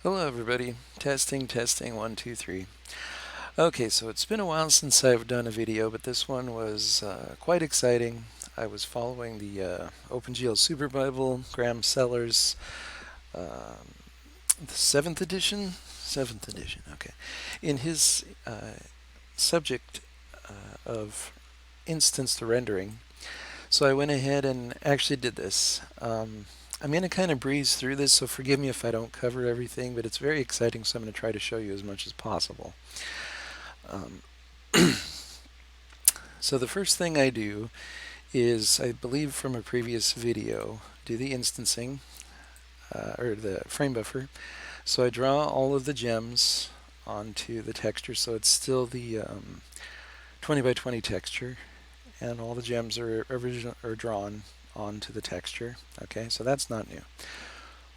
Hello everybody. Testing, 1, 2, 3. Okay, so it's been a while since I've done a video, but this one was quite exciting. I was following the OpenGL Super Bible, Graham Sellers, the 7th edition? 7th edition, okay. In his subject of instance to rendering. So I went ahead and actually did this. I'm going to kind of breeze through this, so forgive me if I don't cover everything, but it's very exciting, so I'm going to try to show you as much as possible. Um, so the first thing I do is, I believe from a previous video, do the instancing, or the frame buffer. So I draw all of the gems onto the texture, so it's still the 20 by 20 texture, and all the gems are drawn onto the texture. Okay, so that's not new.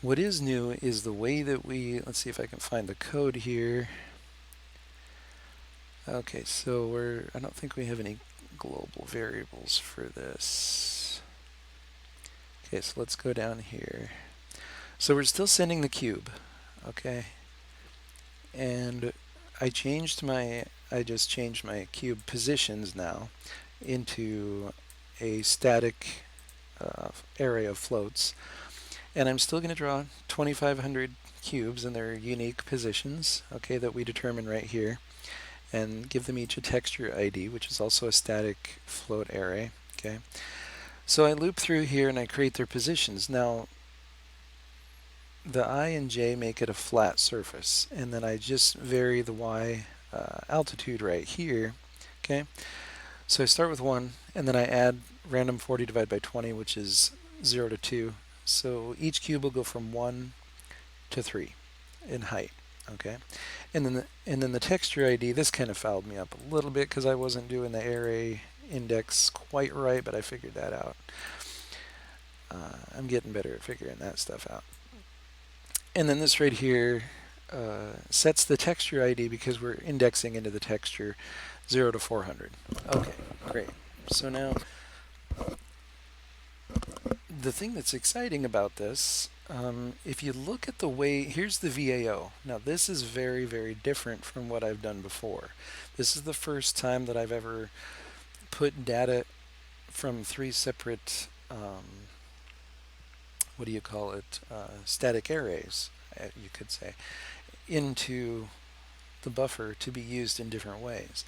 What is new is the way that let's see if I can find the code here. Okay, so I don't think we have any global variables for this. Okay, so let's go down here. So we're still sending the cube, okay? And I just changed my cube positions now into a static array of floats. And I'm still going to draw 2,500 cubes in their unique positions, okay, that we determine right here, and give them each a texture ID, which is also a static float array, okay. So I loop through here and I create their positions. Now, the I and J make it a flat surface, and then I just vary the Y altitude right here, okay. So I start with 1, and then I add random 40 divided by 20, which is 0 to 2. So each cube will go from 1 to 3 in height, okay? And then the texture ID, this kind of fouled me up a little bit because I wasn't doing the array index quite right, but I figured that out. I'm getting better at figuring that stuff out. And then this right here sets the texture ID because we're indexing into the texture 0 to 400. Okay, great. So now, the thing that's exciting about this, if you look at the way, here's the VAO. Now this is very, very different from what I've done before. This is the first time that I've ever put data from 3 separate, what do you call it, static arrays, you could say, into the buffer to be used in different ways.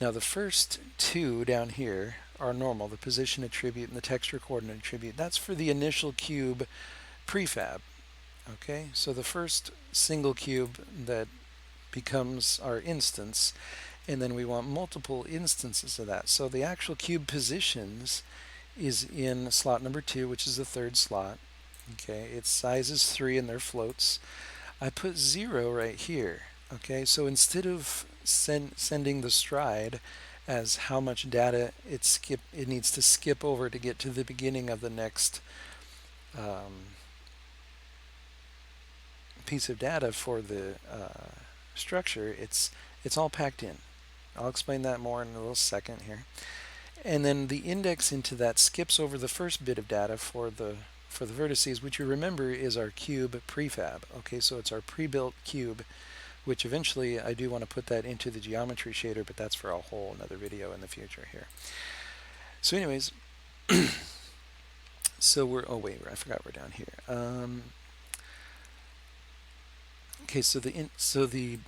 Now the first 2 down here are normal, the position attribute and the texture coordinate attribute. That's for the initial cube prefab. Okay, so the first single cube that becomes our instance, and then we want multiple instances of that. So the actual cube positions is in slot number 2, which is the 3rd slot. Okay, its size is 3 and they're floats. I put 0 right here. Okay, so instead of sending the stride as how much data it needs to skip over to get to the beginning of the next piece of data for the structure, it's all packed in. I'll explain that more in a little second here. And then the index into that skips over the first bit of data for the vertices, which you remember is our cube prefab. Okay, so it's our pre-built cube, which eventually I do want to put that into the geometry shader, but that's for a whole another video in the future here. So anyways, so oh wait, I forgot we're down here. Okay, so the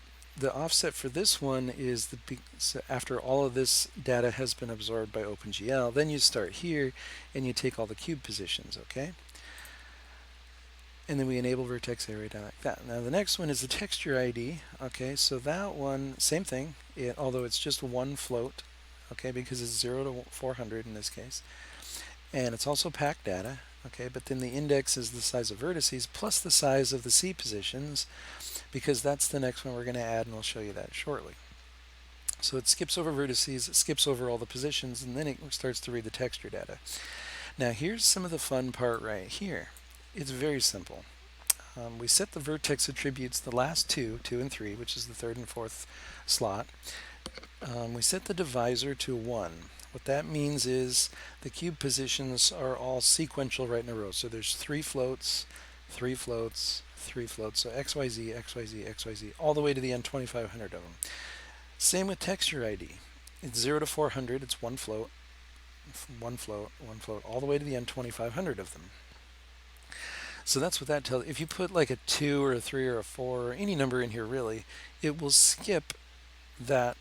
offset for this one is so after all of this data has been absorbed by OpenGL, then you start here and you take all the cube positions, okay? And then we enable vertex array like that. Now the next one is the texture ID. Okay, so that one, same thing, although it's just one float, okay, because it's 0 to 400 in this case. And it's also packed data, okay, but then the index is the size of vertices plus the size of the C positions, because that's the next one we're going to add, and we'll show you that shortly. So it skips over vertices, it skips over all the positions, and then it starts to read the texture data. Now here's some of the fun part right here. It's very simple. We set the vertex attributes, the last 2 and 3, which is the 3rd and 4th slot. We set the divisor to 1. What that means is the cube positions are all sequential right in a row. So there's 3 floats, 3 floats, 3 floats. So XYZ, XYZ, XYZ, all the way to the end 2,500 of them. Same with texture ID. It's 0 to 400, it's one float, one float, one float, all the way to the end 2,500 of them. So that's what that tells. If you put like a 2 or a 3 or a 4 or any number in here really, it will skip that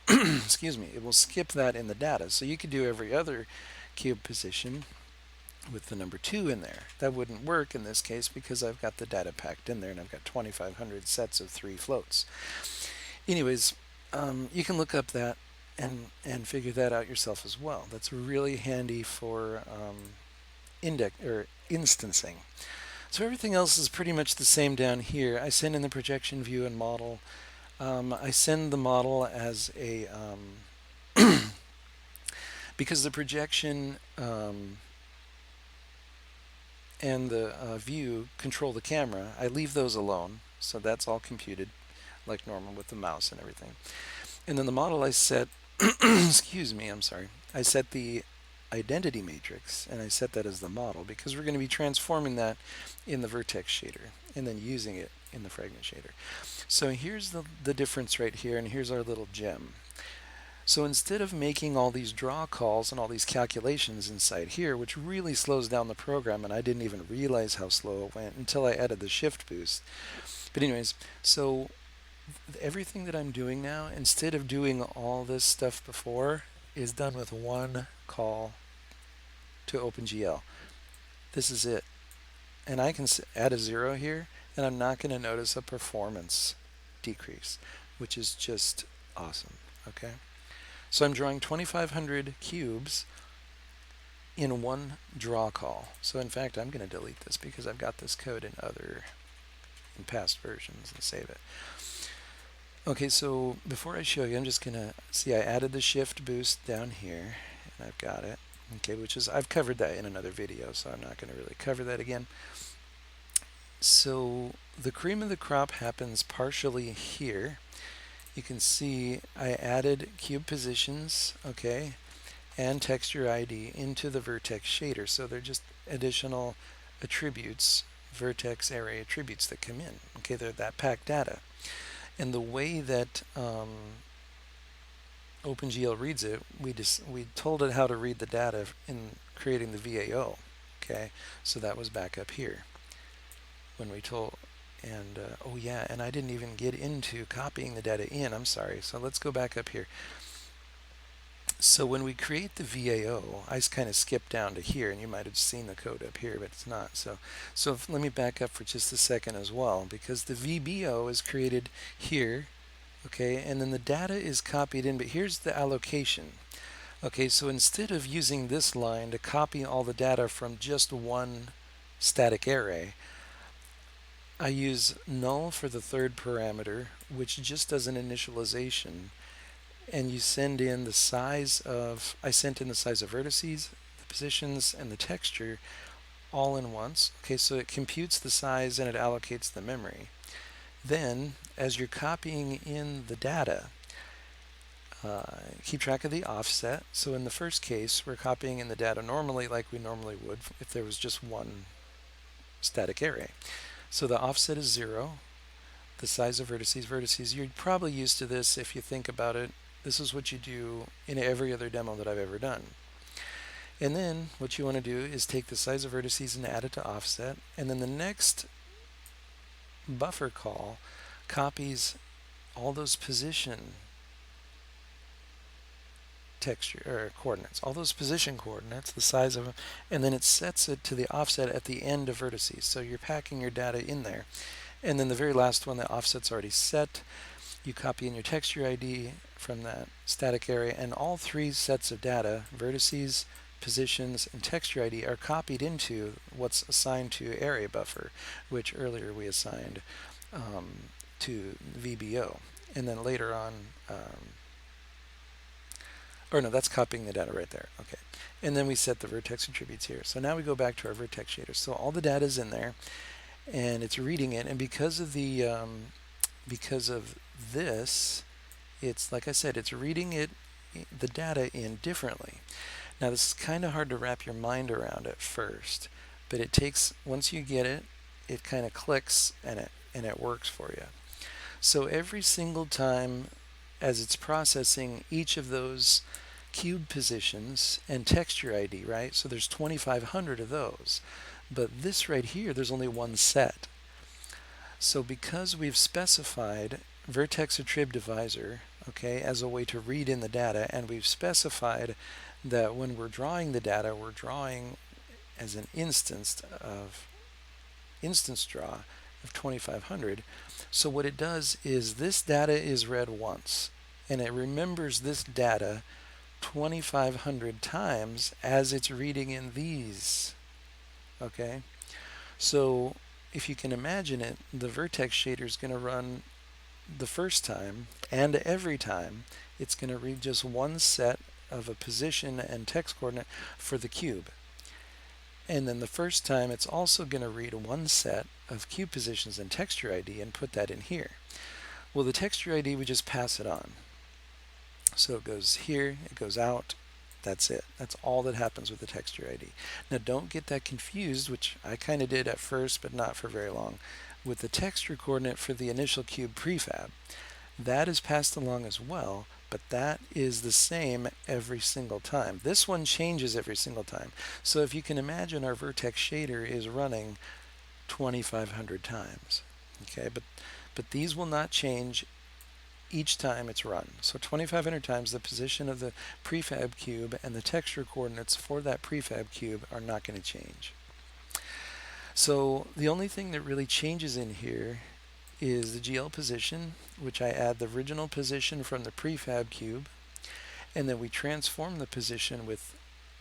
excuse me, it will skip that in the data. So you could do every other cube position with the number 2 in there. That wouldn't work in this case because I've got the data packed in there and I've got 2,500 sets of 3 floats. Anyways, you can look up that and figure that out yourself as well. That's really handy for instancing. So everything else is pretty much the same down here. I send in the projection view and model. I send the model as a because the projection and the view control the camera. I leave those alone, so that's all computed like normal with the mouse and everything. And then the model I set, excuse me, I'm sorry, I set the identity matrix and I set that as the model because we're going to be transforming that in the vertex shader and then using it in the fragment shader. So here's the difference right here, and here's our little gem. So instead of making all these draw calls and all these calculations inside here, which really slows down the program, and I didn't even realize how slow it went until I added the shift boost. But anyways, so everything that I'm doing now, instead of doing all this stuff before, is done with one call to OpenGL. This is it. And I can add a 0 here, and I'm not going to notice a performance decrease, which is just awesome. Okay, so I'm drawing 2,500 cubes in one draw call. So in fact, I'm going to delete this because I've got this code in past versions and save it. Okay, so before I show you, I'm just going to see I added the shift boost down here, and I've got it. Okay, which is, I've covered that in another video, so I'm not going to really cover that again. So the cream of the crop happens partially here. You can see I added cube positions, okay, and texture ID into the vertex shader. So they're just additional attributes, vertex array attributes that come in. Okay, they're that packed data. And the way that OpenGL reads it, we told it how to read the data in creating the VAO. Okay, so that was back up here when we told, and oh yeah, and I didn't even get into copying the data in. I'm sorry. So let's go back up here. So when we create the VAO, I kind of skipped down to here, and you might have seen the code up here, but it's not. So let me back up for just a second as well, because the VBO is created here, okay, and then the data is copied in, but here's the allocation. Okay, so instead of using this line to copy all the data from just one static array, I use null for the third parameter, which just does an initialization, and you send in the size of, I sent in the size of vertices, the positions, and the texture all in once. Okay, so it computes the size and it allocates the memory. Then, as you're copying in the data, keep track of the offset. So in the first case, we're copying in the data normally like we normally would if there was just one static array. So the offset is 0. The size of vertices, you're probably used to this if you think about it. This is what you do in every other demo that I've ever done. And then what you want to do is take the size of vertices and add it to offset. And then the next buffer call copies all those position texture or coordinates, all those position coordinates, the size of them, and then it sets it to the offset at the end of vertices. So you're packing your data in there. And then the very last one, the offset's already set. You copy in your texture ID from that static array, and all 3 sets of data, vertices, positions, and texture ID, are copied into what's assigned to array buffer, which earlier we assigned to VBO. And then later on, or no, that's copying the data right there. Okay. And then we set the vertex attributes here. So now we go back to our vertex shader. So all the data is in there, and it's reading it. And because of the because of this, it's like I said, it's reading it, the data in differently. Now this is kind of hard to wrap your mind around at first, but it takes, once you get it, it kind of clicks and it works for you. So every single time as it's processing each of those cube positions and texture ID, right? So there's 2,500 of those. But this right here, there's only one set. So because we've specified vertex attrib divisor, okay, as a way to read in the data, and we've specified that when we're drawing the data, we're drawing as an instance draw of 2,500. So what it does is this data is read once, and it remembers this data 2,500 times as it's reading in these. Okay, so if you can imagine it, the vertex shader is going to run the first time, and every time it's going to read just one set of a position and text coordinate for the cube. And then the first time it's also going to read one set of cube positions and texture ID and put that in here. Well, the texture ID, we just pass it on. So it goes here, it goes out, that's it. That's all that happens with the texture ID. Now don't get that confused, which I kind of did at first, but not for very long, with the texture coordinate for the initial cube prefab. That is passed along as well, but that is the same every single time. This one changes every single time. So if you can imagine, our vertex shader is running 2,500 times. Okay, but these will not change each time it's run. So 2,500 times the position of the prefab cube and the texture coordinates for that prefab cube are not going to change. So the only thing that really changes in here is the GL position, which I add the original position from the prefab cube, and then we transform the position with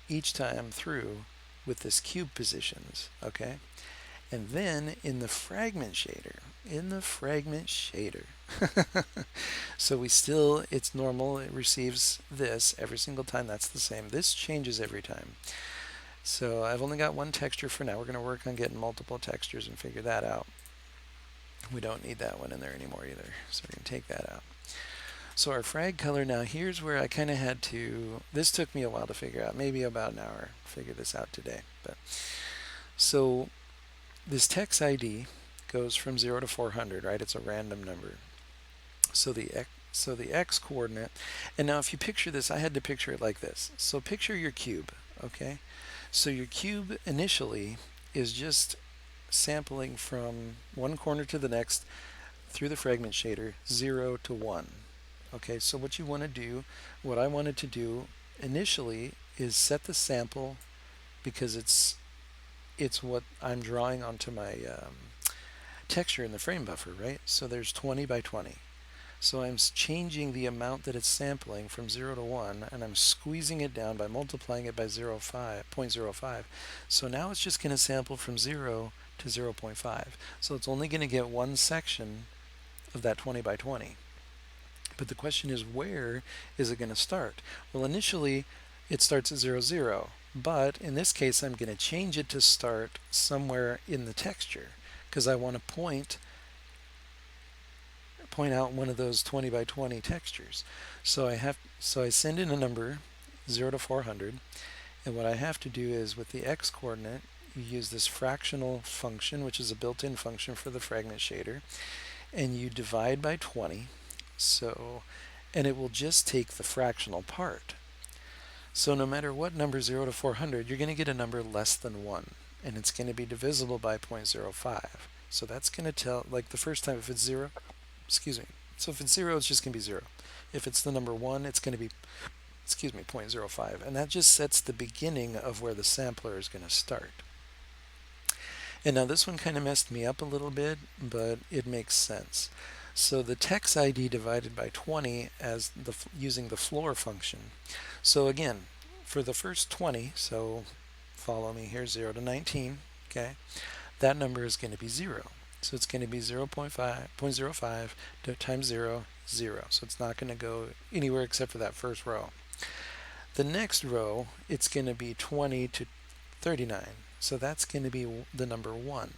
each time through with this cube positions, okay? And then in the fragment shader, so it's normal, it receives this every single time, that's the same. This changes every time. So I've only got one texture for now. We're going to work on getting multiple textures and figure that out. We don't need that one in there anymore either, so we can take that out. So our frag color, now here's where I kind of had to, this took me a while to figure out, maybe about an hour to figure this out today. But so this text ID goes from 0 to 400, right? It's a random number. So the x coordinate, and now if you picture this, I had to picture it like this. So picture your cube, okay? So your cube initially is just sampling from one corner to the next through the fragment shader, 0 to 1. Okay, so what you want to do, what I wanted to do initially is set the sample, because it's what I'm drawing onto my texture in the frame buffer, right? So there's 20 by 20. So I'm changing the amount that it's sampling from 0 to 1, and I'm squeezing it down by multiplying it by 0.05. So now it's just going to sample from 0 to 0.5. So it's only going to get one section of that 20 by 20. But the question is, where is it going to start? Well, initially it starts at 0, 0. But in this case, I'm going to change it to start somewhere in the texture, because I want to point out one of those 20 by 20 textures. So I send in a number 0 to 400, and what I have to do is, with the x coordinate, you use this fractional function, which is a built-in function for the fragment shader, and you divide by 20. And it will just take the fractional part. So no matter what number 0 to 400, you're going to get a number less than 1, and it's going to be divisible by 0.05. So that's going to tell, like the first time, if it's 0, so if it's 0, it's just going to be 0. If it's the number 1, it's going to be, 0.05. And that just sets the beginning of where the sampler is going to start. And now this one kind of messed me up a little bit, but it makes sense. So the text ID divided by 20 as using the floor function. So again, for the first 20, so follow me here, 0 to 19, okay, that number is going to be 0. So it's going to be 0.05 times 0, 0. So it's not going to go anywhere except for that first row. The next row, it's going to be 20 to 39. So that's going to be the number 1.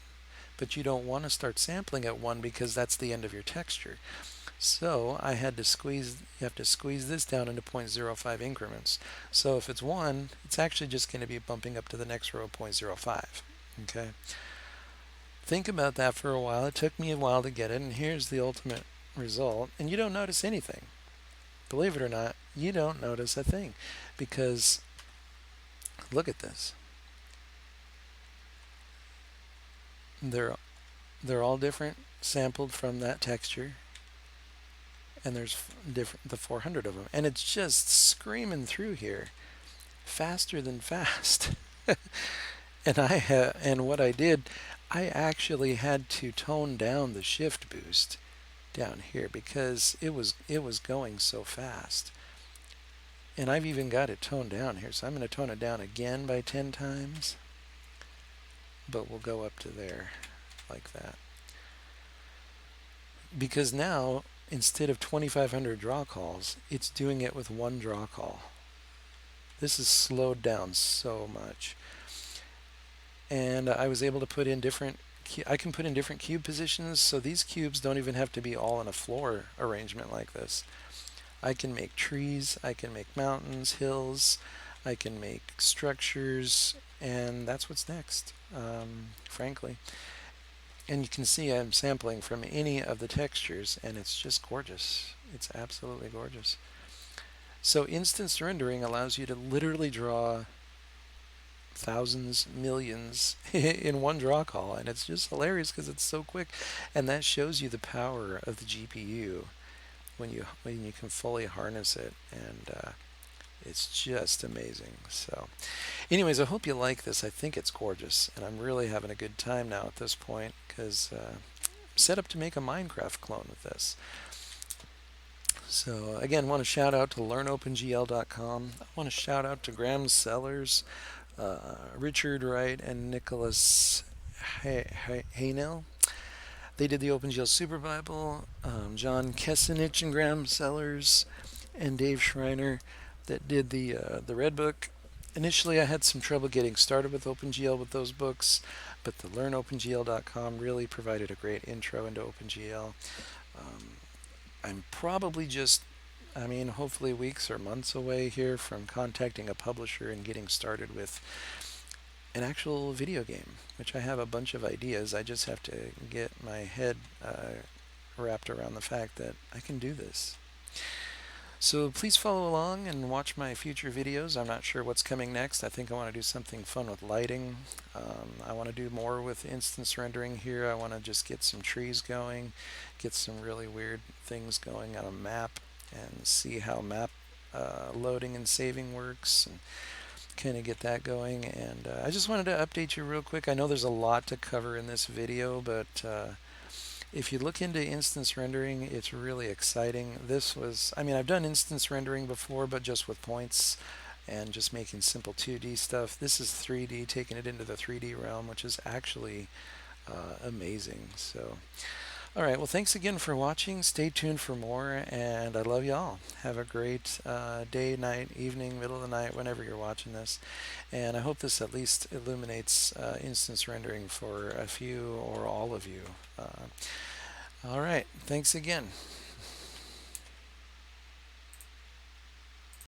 But you don't want to start sampling at 1 because that's the end of your texture. So I had to you have to squeeze this down into 0.05 increments. So if it's 1, it's actually just going to be bumping up to the next row 0.05. Okay. Think about that for a while. It took me a while to get it, and here's the ultimate result. And you don't notice anything. Believe it or not, you don't notice a thing, because look at this. They're they're all different, sampled from that texture, and there's different the 400 of them, and it's just screaming through here, faster than fast. And what I did, I actually had to tone down the shift boost down here because it was going so fast. And I've even got it toned down here, so I'm going to tone it down again by 10 times, but we'll go up to there like that. Because now, instead of 2,500 draw calls, it's doing it with one draw call. This is slowed down so much. And I was able to put in I can put in different cube positions, so these cubes don't even have to be all in a floor arrangement like this. I can make trees, I can make mountains, hills, I can make structures, and that's what's next, frankly. And you can see I'm sampling from any of the textures, and it's just gorgeous. It's absolutely gorgeous. So instance rendering allows you to literally draw thousands, millions in one draw call, and it's just hilarious because it's so quick. And that shows you the power of the GPU when you can fully harness it, and it's just amazing. So anyways, I hope you like this. I think it's gorgeous, and I'm really having a good time now at this point because I'm set up to make a Minecraft clone with this. So again, want to shout out to learnopengl.com. I want to shout out to Graham Sellers, Richard Wright, and Nicholas Haynell. They did the OpenGL Super Bible. John Kessenich and Graham Sellers, and Dave Schreiner that did the Red Book. Initially, I had some trouble getting started with OpenGL with those books, but the learnopengl.com really provided a great intro into OpenGL. I'm probably just, hopefully weeks or months away here from contacting a publisher and getting started with an actual video game, which I have a bunch of ideas. I just have to get my head wrapped around the fact that I can do this. So please follow along and watch my future videos. I'm not sure what's coming next. I think I want to do something fun with lighting. I want to do more with instance rendering here. I want to just get some trees going, get some really weird things going on a map, and see how map loading and saving works, and kind of get that going. And I just wanted to update you real quick. I know there's a lot to cover in this video, but if you look into instance rendering, it's really exciting. I've done instance rendering before, but just with points and just making simple 2D stuff. This is 3D, taking it into the 3D realm, which is actually amazing. So, all right, well, thanks again for watching. Stay tuned for more, and I love y'all. Have a great day, night, evening, middle of the night, whenever you're watching this. And I hope this at least illuminates instance rendering for a few or all of you. All right, thanks again.